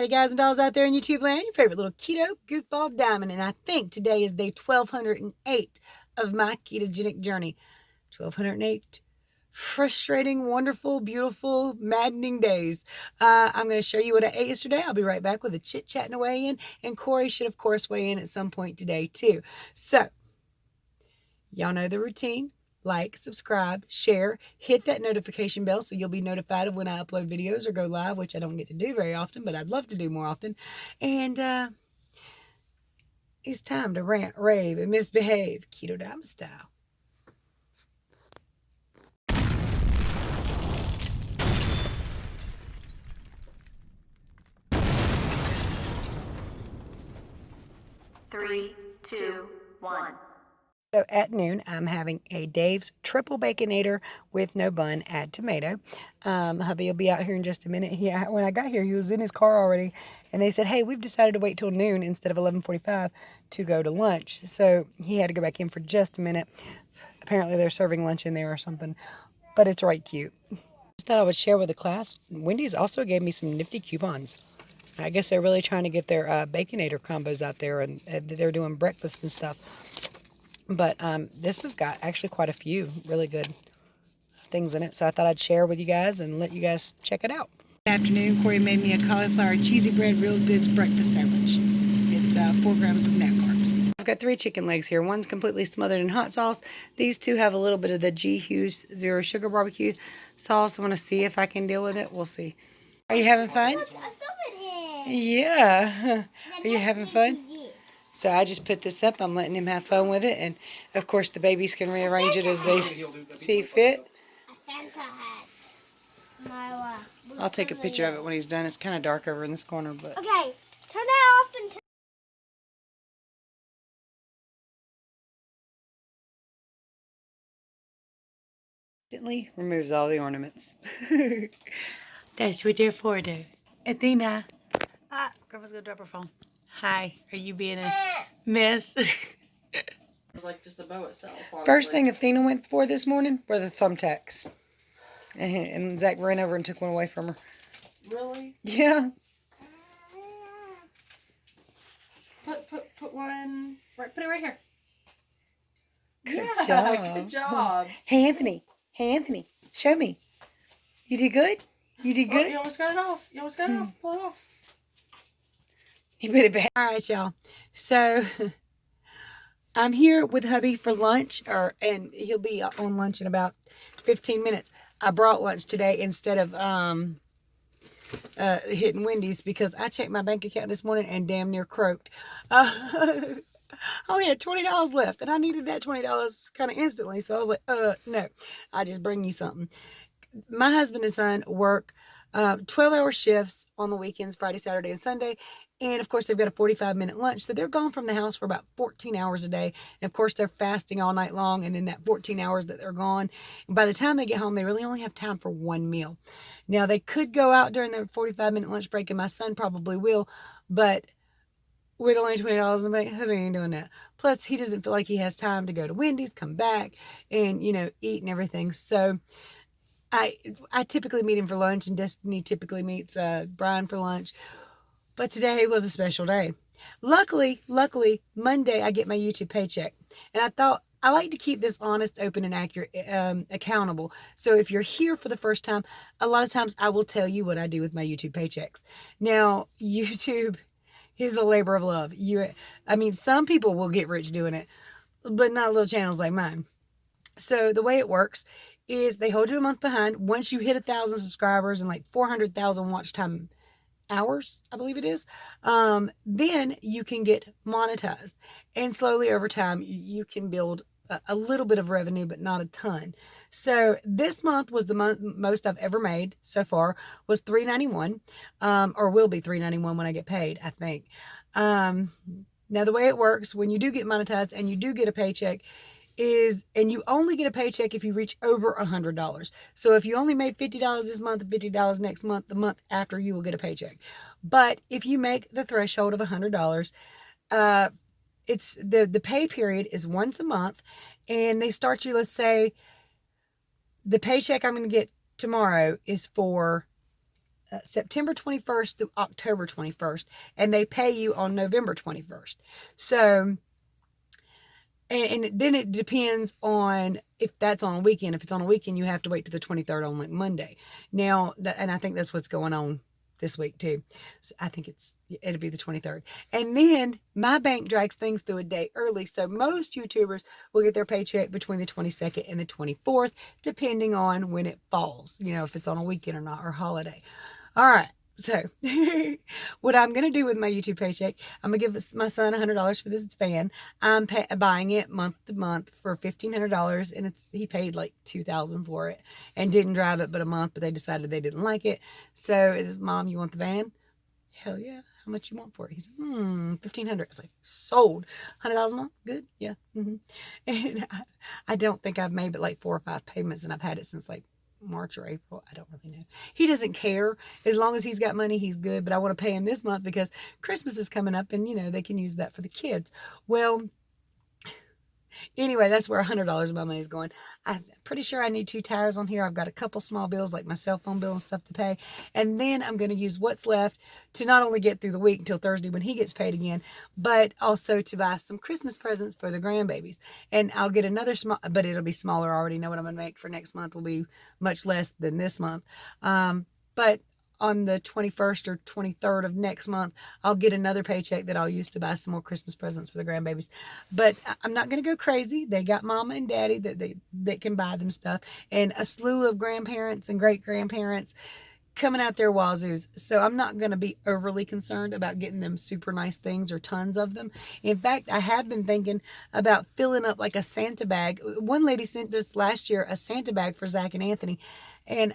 Howdy guys and dolls out there in YouTube land, your favorite little keto goofball diamond, and I think today is day 1208 of my ketogenic journey. 1208 frustrating, wonderful, beautiful, maddening days. I'm going to show you what I ate yesterday. I'll be right back with a chit-chat and a weigh-in, and Corey should of course weigh in at some point today too. So, y'all know the routine. Like, subscribe, share, hit that notification bell so you'll be notified of when I upload videos or go live, which I don't get to do very often, but I'd love to do more often. And it's time to rant, rave, and misbehave, Keto Diamond style. Three, two, one. So at noon, I'm having a Dave's Triple Baconator with no bun, add tomato. Hubby will be out here in just a minute. When I got here, he was in his car already, and they said, hey, we've decided to wait till noon instead of 11:45 to go to lunch. So he had to go back in for just a minute. Apparently they're serving lunch in there or something, but it's right cute. Just thought I would share with the class. Wendy's also gave me some nifty coupons. I guess they're really trying to get their Baconator combos out there, and they're doing breakfast and stuff. But this has got actually quite a few really good things in it. So I thought I'd share with you guys and let you guys check it out. Good afternoon. Corey made me a cauliflower cheesy bread real goods breakfast sandwich. It's 4 grams of net carbs. I've got 3 chicken legs here. One's completely smothered in hot sauce. These 2 have a little bit of the G. Hughes Zero Sugar Barbecue sauce. I want to see if I can deal with it. We'll see. Are you having fun? Yeah. Are you having fun? So I just put this up. I'm letting him have fun with it. And, of course, the babies can rearrange it as they see fit. I'll take a picture of it when he's done. It's kind of dark over in this corner. But okay, turn that off and instantly removes all the ornaments. That's what they're for, though. Athena. Grandma's going to drop her phone. Hi, are you being a miss? It was like just the bow itself. First thing Athena went for this morning were the thumbtacks. And Zach ran over and took one away from her. Really? Yeah. Put one right. Put it right here. Good job. Good job. Hey Anthony, show me. You did good? You did good? Oh, you almost got it off. You almost got it off. Pull it off. You put it back. All right, y'all. So I'm here with hubby for lunch, and he'll be on lunch in about 15 minutes. I brought lunch today instead of hitting Wendy's because I checked my bank account this morning and damn near croaked. I only had $20 left, and I needed that $20 kind of instantly. So I was like, no, I just bring you something. My husband and son work 12-hour shifts on the weekends, Friday, Saturday, and Sunday. And, of course, they've got a 45-minute lunch. So they're gone from the house for about 14 hours a day. And, of course, they're fasting all night long. And in that 14 hours that they're gone, and by the time they get home, they really only have time for one meal. Now, they could go out during their 45-minute lunch break, and my son probably will. But with only $20 in the bank, hubby ain't doing that. Plus, he doesn't feel like he has time to go to Wendy's, come back, and, eat and everything. So I typically meet him for lunch, and Destiny typically meets Brian for lunch. But today was a special day. Luckily, Monday I get my YouTube paycheck. And I thought, I like to keep this honest, open, and accurate, accountable. So if you're here for the first time, a lot of times I will tell you what I do with my YouTube paychecks. Now, YouTube is a labor of love. Some people will get rich doing it, but not little channels like mine. So the way it works is they hold you a month behind. Once you hit 1,000 subscribers and like 400,000 watch time hours, I believe it is, then you can get monetized. And slowly over time, you can build a little bit of revenue, but not a ton. So this month was the most I've ever made so far, was $3.91, or will be $3.91 when I get paid, I think. Now, the way it works, when you do get monetized and you do get a paycheck, and you only get a paycheck if you reach over $100. So if you only made $50 this month, $50 next month, the month after you will get a paycheck. But if you make the threshold of $100, it's the pay period is once a month, and they start you, let's say the paycheck I'm going to get tomorrow is for September 21st through October 21st, and they pay you on November 21st. So, and then it depends on if that's on a weekend. If it's on a weekend, you have to wait to the 23rd on like Monday. Now, and I think that's what's going on this week too. So I think it'll be the 23rd. And then my bank drags things through a day early. So most YouTubers will get their paycheck between the 22nd and the 24th, depending on when it falls, if it's on a weekend or not, or holiday. All right. So what I'm going to do with my YouTube paycheck, I'm going to give my son $100 for this van. I'm buying it month to month for $1,500, and he paid like $2,000 for it and didn't drive it but a month, but they decided they didn't like it. So, Mom, you want the van? Hell yeah. How much you want for it? He said, $1,500. I was like, sold. $100 a month? Good? Yeah. And I don't think I've made but like 4 or 5 payments, and I've had it since like March or April. I don't really know. He doesn't care. As long as he's got money, he's good. But I want to pay him this month because Christmas is coming up, and they can use that for the kids. Well, anyway, that's where $100 of my money is going. I'm pretty sure I need 2 tires on here. I've got a couple small bills like my cell phone bill and stuff to pay. And then I'm going to use what's left to not only get through the week until Thursday when he gets paid again, but also to buy some Christmas presents for the grandbabies. And I'll get another small, but it'll be smaller. I already know what I'm going to make for next month will be much less than this month. But on the 21st or 23rd of next month, I'll get another paycheck that I'll use to buy some more Christmas presents for the grandbabies. But I'm not going to go crazy. They got mama and daddy that can buy them stuff, and a slew of grandparents and great grandparents coming out their wazoos. So I'm not going to be overly concerned about getting them super nice things or tons of them. In fact, I have been thinking about filling up like a Santa bag. One lady sent us last year a Santa bag for Zach and Anthony, and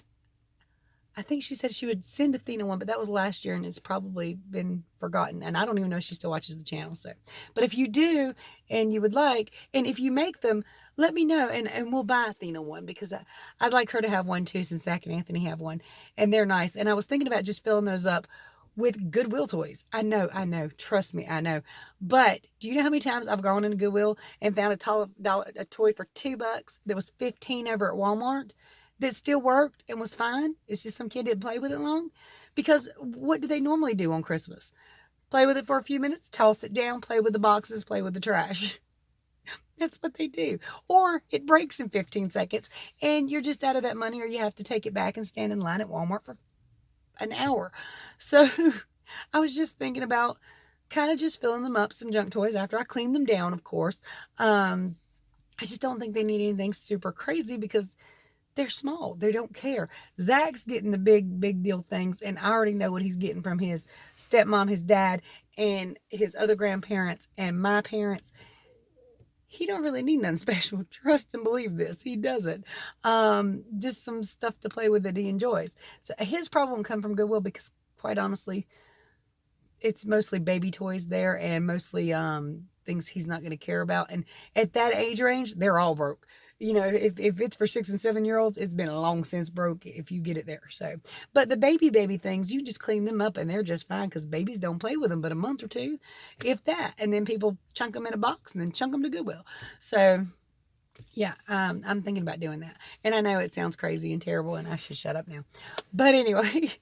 I think she said she would send Athena one, but that was last year and it's probably been forgotten. And I don't even know if she still watches the channel. So, but if you do and you would like, and if you make them, let me know and we'll buy Athena one, because I'd like her to have one too, since Zach and Anthony have one and they're nice. And I was thinking about just filling those up with Goodwill toys. I know. Trust me, I know. But do you know how many times I've gone into Goodwill and found a toy for $2 that was $15 over at Walmart? That still worked and was fine. It's just some kid didn't play with it long. Because what do they normally do on Christmas? Play with it for a few minutes, toss it down, play with the boxes, play with the trash. That's what they do. Or it breaks in 15 seconds and you're just out of that money, or you have to take it back and stand in line at Walmart for an hour. So I was just thinking about kind of just filling them up, some junk toys, after I clean them down, of course. I just don't think they need anything super crazy because they're small. They don't care. Zach's getting the big deal things, and I already know what he's getting from his stepmom, his dad, and his other grandparents, and my parents. He don't really need nothing special. Trust and believe this. He doesn't. Just some stuff to play with that he enjoys. So his problem come from Goodwill because, quite honestly, it's mostly baby toys there and mostly things he's not going to care about. And at that age range, they're all broke. If it's for 6 and 7 year olds, it's been long since broke if you get it there. So, but the baby things, you just clean them up and they're just fine, because babies don't play with them but a month or two, if that. And then people chunk them in a box and then chunk them to Goodwill. So, yeah, I'm thinking about doing that. And I know it sounds crazy and terrible and I should shut up now. But anyway,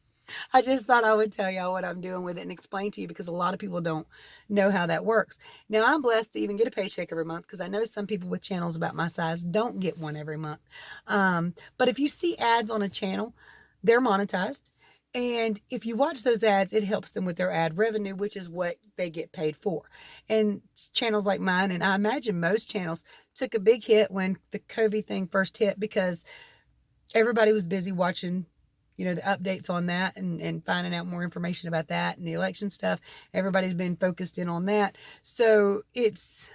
I just thought I would tell y'all what I'm doing with it and explain to you, because a lot of people don't know how that works. Now, I'm blessed to even get a paycheck every month, because I know some people with channels about my size don't get one every month. But if you see ads on a channel, they're monetized. And if you watch those ads, it helps them with their ad revenue, which is what they get paid for. And channels like mine, and I imagine most channels, took a big hit when the COVID thing first hit, because everybody was busy watching the updates on that and finding out more information about that and the election stuff. Everybody's been focused in on that. So it's,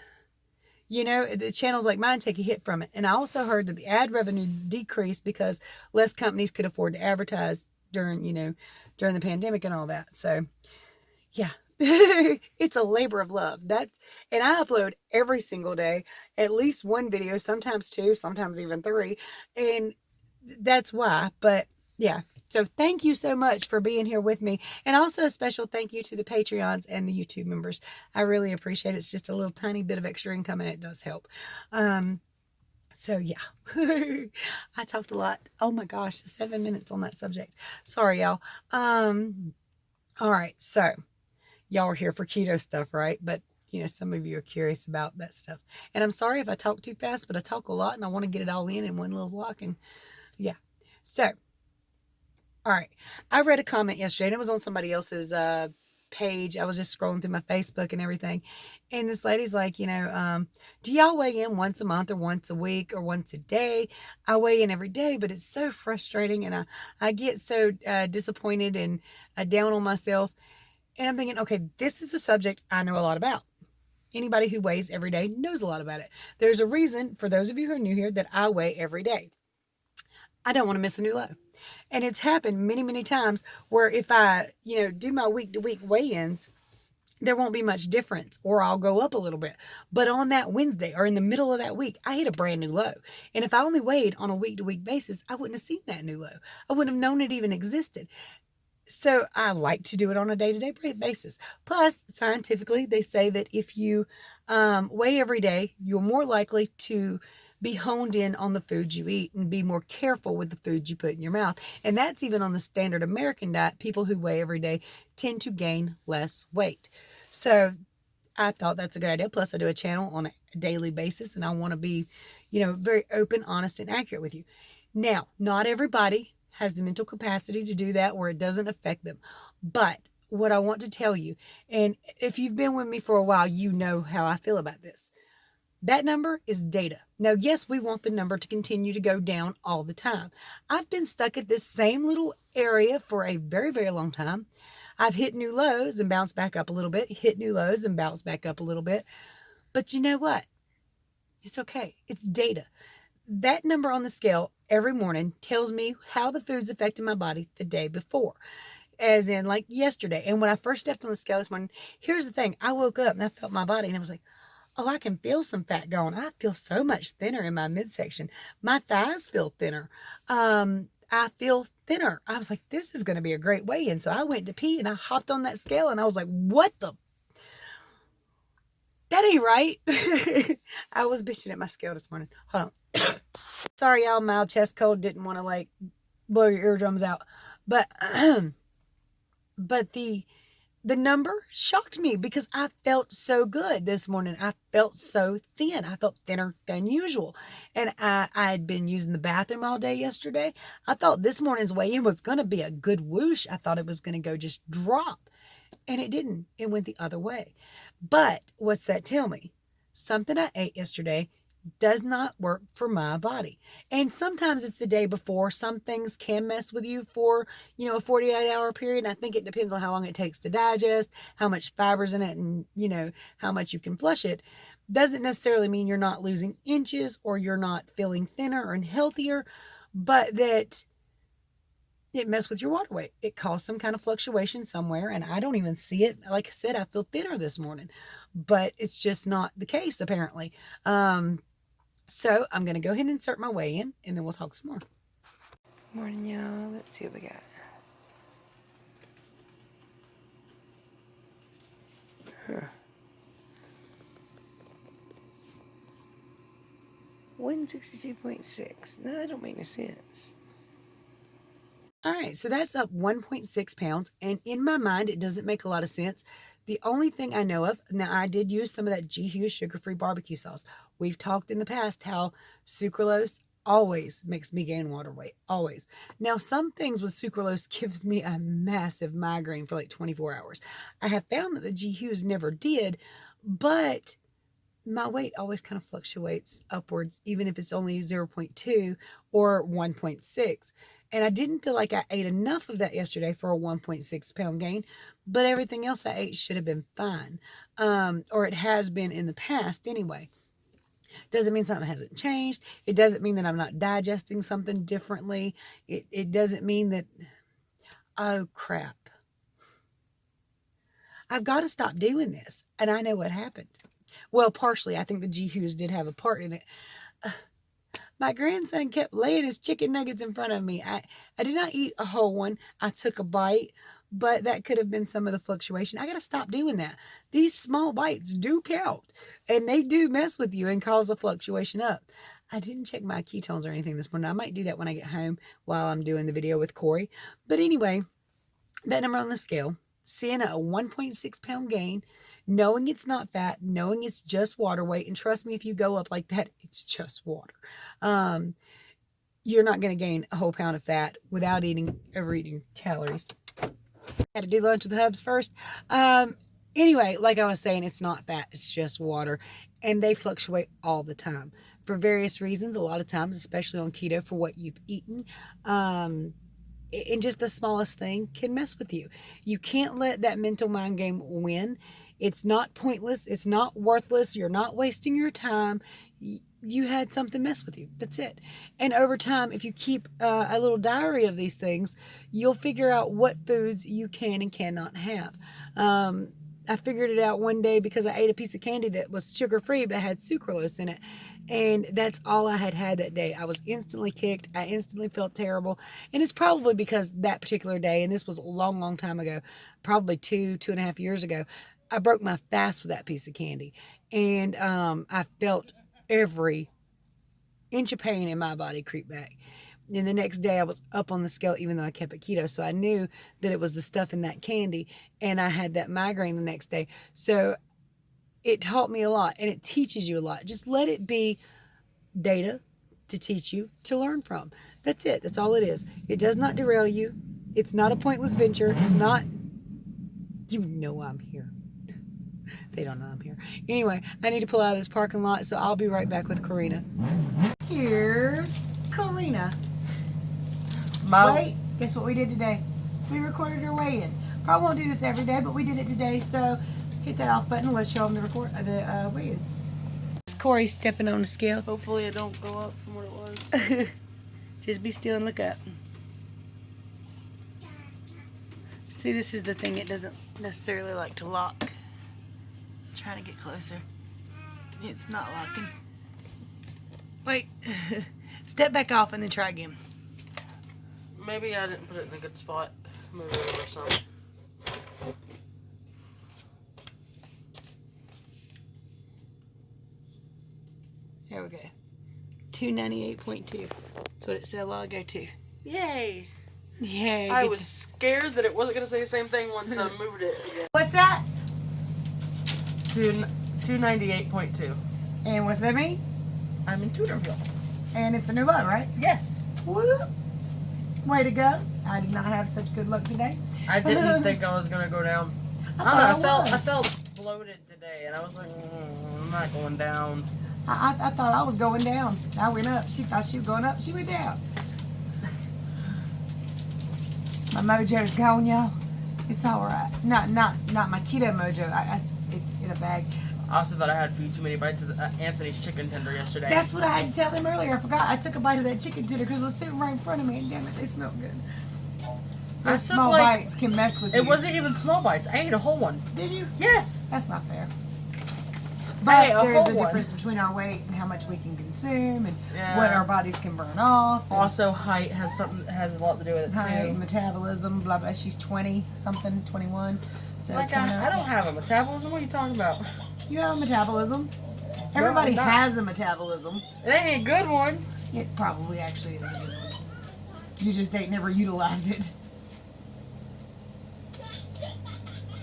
the channels like mine take a hit from it. And I also heard that the ad revenue decreased because less companies could afford to advertise during the pandemic and all that. So yeah, it's a labor of love. And I upload every single day, at least one video, sometimes 2, sometimes even 3. And that's why. But yeah. So thank you so much for being here with me. And also a special thank you to the Patreons and the YouTube members. I really appreciate it. It's just a little tiny bit of extra income and it does help. So yeah, I talked a lot. Oh my gosh, 7 minutes on that subject. Sorry, y'all. All right. So y'all are here for keto stuff, right? But some of you are curious about that stuff. And I'm sorry if I talk too fast, but I talk a lot and I want to get it all in one little block. And yeah. So, all right. I read a comment yesterday and it was on somebody else's page. I was just scrolling through my Facebook and everything. And this lady's like, do y'all weigh in once a month or once a week or once a day? I weigh in every day, but it's so frustrating. And I get so disappointed and down on myself. And I'm thinking, okay, this is a subject I know a lot about. Anybody who weighs every day knows a lot about it. There's a reason, for those of you who are new here, that I weigh every day. I don't want to miss a new low. And it's happened many, many times where if I, do my week-to-week weigh-ins, there won't be much difference or I'll go up a little bit. But on that Wednesday or in the middle of that week, I hit a brand new low. And if I only weighed on a week-to-week basis, I wouldn't have seen that new low. I wouldn't have known it even existed. So I like to do it on a day-to-day basis. Plus, scientifically, they say that if you weigh every day, you're more likely to be honed in on the food you eat and be more careful with the food you put in your mouth. And that's even on the standard American diet. People who weigh every day tend to gain less weight. So I thought that's a good idea. Plus, I do a channel on a daily basis, and I want to be, very open, honest, and accurate with you. Now, not everybody has the mental capacity to do that where it doesn't affect them. But what I want to tell you, and if you've been with me for a while, you know how I feel about this. That number is data. Now, yes, we want the number to continue to go down all the time. I've been stuck at this same little area for a very, very long time. I've hit new lows and bounced back up a little bit, hit new lows and bounced back up a little bit. But you know what? It's okay. It's data. That number on the scale every morning tells me how the food's affected my body the day before, as in like yesterday. And when I first stepped on the scale this morning, here's the thing. I woke up and I felt my body and I was like, oh, I can feel some fat going. I feel so much thinner in my midsection. My thighs feel thinner. I feel thinner. I was like, this is going to be a great weigh-in. So I went to pee and I hopped on that scale and I was like, what the? That ain't right. I was bitching at my scale this morning. Hold on. Sorry, y'all. Mild chest cold. Didn't want to like blow your eardrums out. But, but the number shocked me because I felt so good this morning. I felt so thin. I felt thinner than usual. And I had been using the bathroom all day yesterday. I thought this morning's weigh-in was going to be a good whoosh. I thought it was going to go just drop. And it didn't. It went the other way. But what's that tell me? Something I ate yesterday does not work for my body. And sometimes it's the day before. Some things can mess with you for, a 48-hour period. And I think it depends on how long it takes to digest, how much fiber's in it, and, how much you can flush it. Doesn't necessarily mean you're not losing inches or you're not feeling thinner and healthier, but that it messed with your water weight. It caused some kind of fluctuation somewhere, and I don't even see it. Like I said, I feel thinner this morning, but it's just not the case, apparently. So I'm going to go ahead and insert my weigh-in, and then we'll talk some more. Morning, y'all. Let's see what we got. Huh. 162.6. No, that don't make no sense. All right, so that's up 1.6 pounds, and in my mind, it doesn't make a lot of sense. The only thing I know of, now I did use some of that G Hughes sugar-free barbecue sauce. We've talked in the past how sucralose always makes me gain water weight, always. Now, some things with sucralose gives me a massive migraine for like 24 hours. I have found that the G Hughes never did, but my weight always kind of fluctuates upwards, even if it's only 0.2 or 1.6. And I didn't feel like I ate enough of that yesterday for a 1.6 pound gain, but everything else I ate should have been fine. Or it has been in the past anyway. Doesn't mean something hasn't changed. It doesn't mean that I'm not digesting something differently. It doesn't mean that, oh crap. I've got to stop doing this. And I know what happened. Well, partially, I think the G Hughes did have a part in it. My grandson kept laying his chicken nuggets in front of me. I did not eat a whole one. I took a bite, but that could have been some of the fluctuation. I got to stop doing that. These small bites do count, and they do mess with you and cause a fluctuation up. I didn't check my ketones or anything this morning. I might do that when I get home while I'm doing the video with Corey. But anyway, that number on the scale, seeing a 1.6 pound gain, knowing it's not fat, knowing it's just water weight. And trust me, if you go up like that, it's just water. You're not going to gain a whole pound of fat without overeating calories. Had to do lunch with the hubs first. Anyway, like I was saying, it's not fat, it's just water. And they fluctuate all the time for various reasons. A lot of times, especially on keto, for what you've eaten. And just the smallest thing can mess with you. You can't let that mental mind game win. It's not pointless. It's not worthless. You're not wasting your time. You had something mess with you. That's it. And over time, if you keep a little diary of these things, you'll figure out what foods you can and cannot have. I figured it out one day because I ate a piece of candy that was sugar-free but had sucralose in it. And that's all I had that day. I was instantly kicked. I instantly felt terrible. And it's probably because that particular day, and this was a long, long time ago, probably 2.5 years ago, I broke my fast with that piece of candy. And I felt every inch of pain in my body creep back. And the next day I was up on the scale, even though I kept it keto. So I knew that it was the stuff in that candy. And I had that migraine the next day. So it taught me a lot, and it teaches you a lot. Just let it be data to teach you, to learn from. That's it. That's all it is. It does not derail you. It's not a pointless venture. It's not, you know I'm here. They don't know I'm here. Anyway, I need to pull out of this parking lot, so I'll be right back with Karina. Here's Karina. Wait, guess what we did today? We recorded her weigh-in. Probably won't do this every day, but we did it today, so hit that off button. Let's show them the weigh-in. It's Corey stepping on the scale. Hopefully it don't go up from what it was. Just be still and look up. See, this is the thing it doesn't necessarily like to lock. Trying to get closer. It's not locking. Wait. Step back off and then try again. Maybe I didn't put it in a good spot. Move it over some. There we go. 298.2. That's what it said a while ago too. Yay! Yay. I was scared that it wasn't going to say the same thing once I moved it again. What's that? 298.2. And what's that mean? I'm in Tudorville. And it's a new low, right? Yes. Whoop. Way to go. I did not have such good luck today. I didn't think I was going to go down. I felt bloated today, and I was like, I'm not going down. I thought I was going down. I went up. She thought she was going up. She went down. My mojo's gone, y'all. It's all right. Not my keto mojo. It's in a bag. I also thought I had a few too many bites of Anthony's chicken tender yesterday. That's what I had to tell him earlier. I forgot. I took a bite of that chicken tender because it was sitting right in front of me, and damn it, they smelled good. Those small bites can mess with you. It wasn't even small bites. I ate a whole one. Did you? Yes. That's not fair. But there's a difference between our weight and how much we can consume and what our bodies can burn off. Also, height has a lot to do with it height, too. Metabolism, blah blah. She's 20 something, 21. So like I don't have a metabolism. What are you talking about? You have a metabolism. Everybody has a metabolism. It ain't a good one. It probably actually is a good one. You just ain't never utilized it.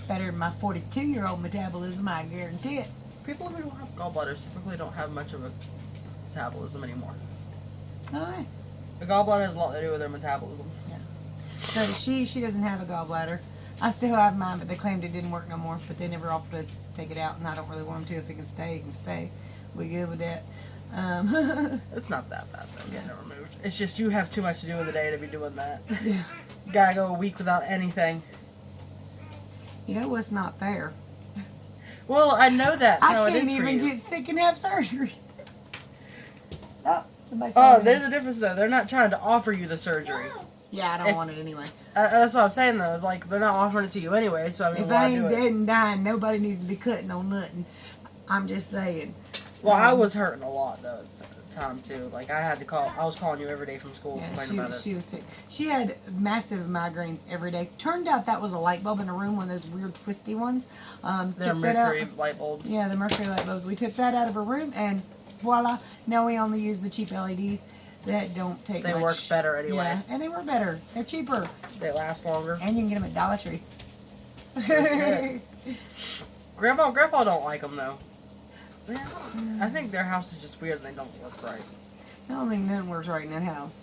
Better than my 42-year-old metabolism, I guarantee it. People who don't have gallbladders typically don't have much of a metabolism anymore. I don't know. The gallbladder has a lot to do with their metabolism. Yeah. So she doesn't have a gallbladder. I still have mine, but they claimed it didn't work no more. But they never offered to take it out, and I don't really want them to. If it can stay, it can stay. We good with that. It's not that bad though. Getting it removed. It's just you have too much to do in the day to be doing that. Yeah. You gotta go a week without anything. You know what's not fair? Well, I know that's how I it is can't for even you. get sick and have surgery. Oh, somebody. Oh, there's a difference though. They're not trying to offer you the surgery. Yeah, I don't want it anyway. That's what I'm saying though. It's like they're not offering it to you anyway. So I mean, if I ain't dead and dying, nobody needs to be cutting on nothing. I'm just saying. Well, I was hurting a lot though at the time too. Like I had to call. I was calling you every day from school. Yeah, she was sick. She had massive migraines every day. Turned out that was a light bulb in her room, one of those weird twisty ones. They're mercury light bulbs. Yeah, the mercury light bulbs. We took that out of her room, and voila. Now we only use the cheap LEDs that don't take They much. work better anyway. Yeah, and they work better. They're cheaper. They last longer. And you can get them at Dollar Tree. Grandma and Grandpa don't like them though. Yeah, I think their house is just weird and they don't work right. I don't think nothing works right in that house.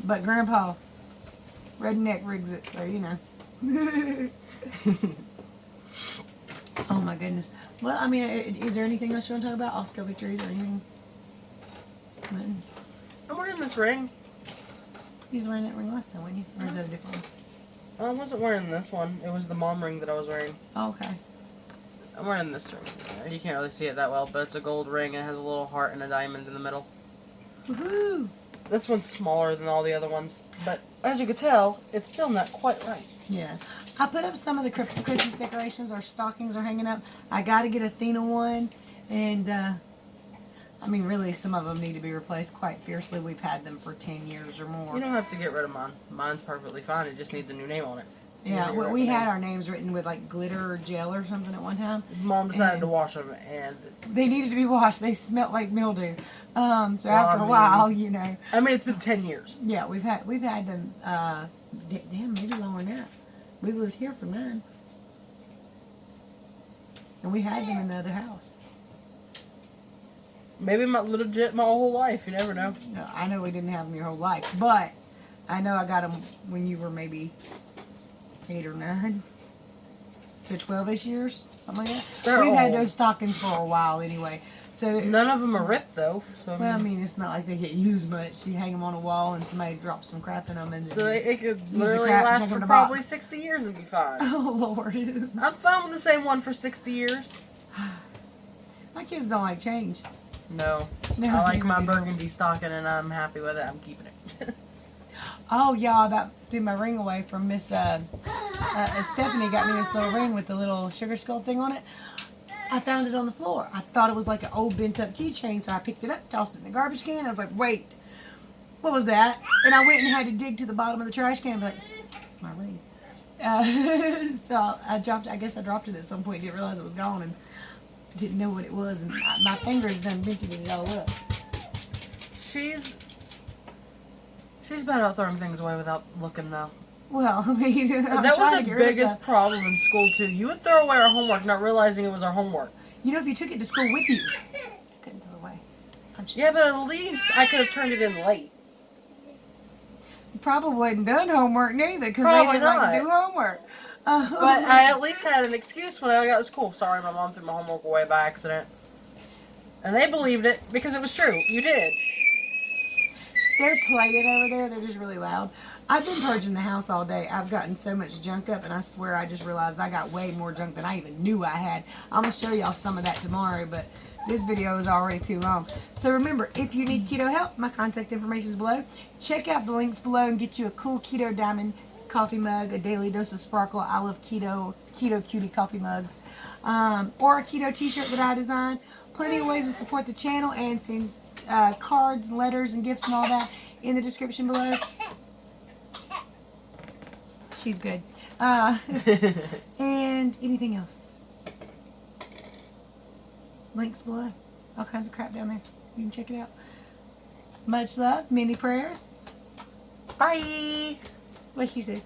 But Grandpa, redneck rigs it, so you know. Oh my goodness. Well, I mean, is there anything else you want to talk about? Oscar victories or anything? Nothing. I'm wearing this ring. You was wearing that ring last time, weren't you? Or is that a different one? I wasn't wearing this one. It was the mom ring that I was wearing. Oh, okay. I'm wearing this ring. You can't really see it that well, but it's a gold ring and it has a little heart and a diamond in the middle. Woohoo! This one's smaller than all the other ones, but as you can tell, it's still not quite right. Yeah. I put up some of the Christmas decorations. Our stockings are hanging up. I got to get Athena one, and I mean, really, some of them need to be replaced quite fiercely. We've had them for 10 years or more. You don't have to get rid of mine. Mine's perfectly fine. It just needs a new name on it. Yeah, well, we had our names written with like glitter or gel or something at one time. Mom decided to wash them, and they needed to be washed. They smelled like mildew. So after a while, you know. I mean, it's been 10 years. Yeah, we've had them. Damn, maybe longer than that. We lived here for 9, and we had them in the other house. Maybe legit my whole life. You never know. No, I know we didn't have them your whole life, but I know I got them when you were maybe 8 or 9 to 12ish years, something like that. We've had those stockings for a while anyway. So none of them are ripped though. So well, I mean, it's not like they get used much. You hang them on a wall and somebody drops some crap in them, and so it could use the literally crap and last chuck it for in a probably box. 60 years and be fine. Oh Lord, I'm fine with the same one for 60 years. my kids don't like change. No, No, I like they my really don't. burgundy stocking and I'm happy with it. I'm keeping it. Oh, y'all, about threw my ring away from Miss Stephanie. Got me this little ring with the little sugar skull thing on it. I found it on the floor. I thought it was like an old bent up keychain, so I picked it up, tossed it in the garbage can. I was like, wait, what was that? And I went and had to dig to the bottom of the trash can and be like, it's my ring. So I dropped. I guess I dropped it at some point. Didn't realize it was gone and didn't know what it was. And my fingers done binted it all up. She's bad about throwing things away without looking though. Well, I mean, That was the biggest problem in school too. You would throw away our homework not realizing it was our homework. You know, if you took it to school with you, I couldn't throw it away. Yeah, but at least I could have turned it in late. You probably wasn't done homework neither because they Probably didn't like to not. do homework. But I at least had an excuse when I got to school. Sorry, my mom threw my homework away by accident. And they believed it because it was true. You did. They're playing over there. They're just really loud. I've been purging the house all day. I've gotten so much junk up, and I swear I just realized I got way more junk than I even knew I had. I'm going to show y'all some of that tomorrow, but this video is already too long. So remember, if you need keto help, my contact information is below. Check out the links below and get you a cool Keto Diamond coffee mug, a daily dose of sparkle. I love Keto Cutie coffee mugs. Or a keto t-shirt that I designed. Plenty of ways to support the channel and send cards, letters, and gifts and all that in the description below. She's good. And anything else. Links below. All kinds of crap down there. You can check it out. Much love. Many prayers. Bye. What she said.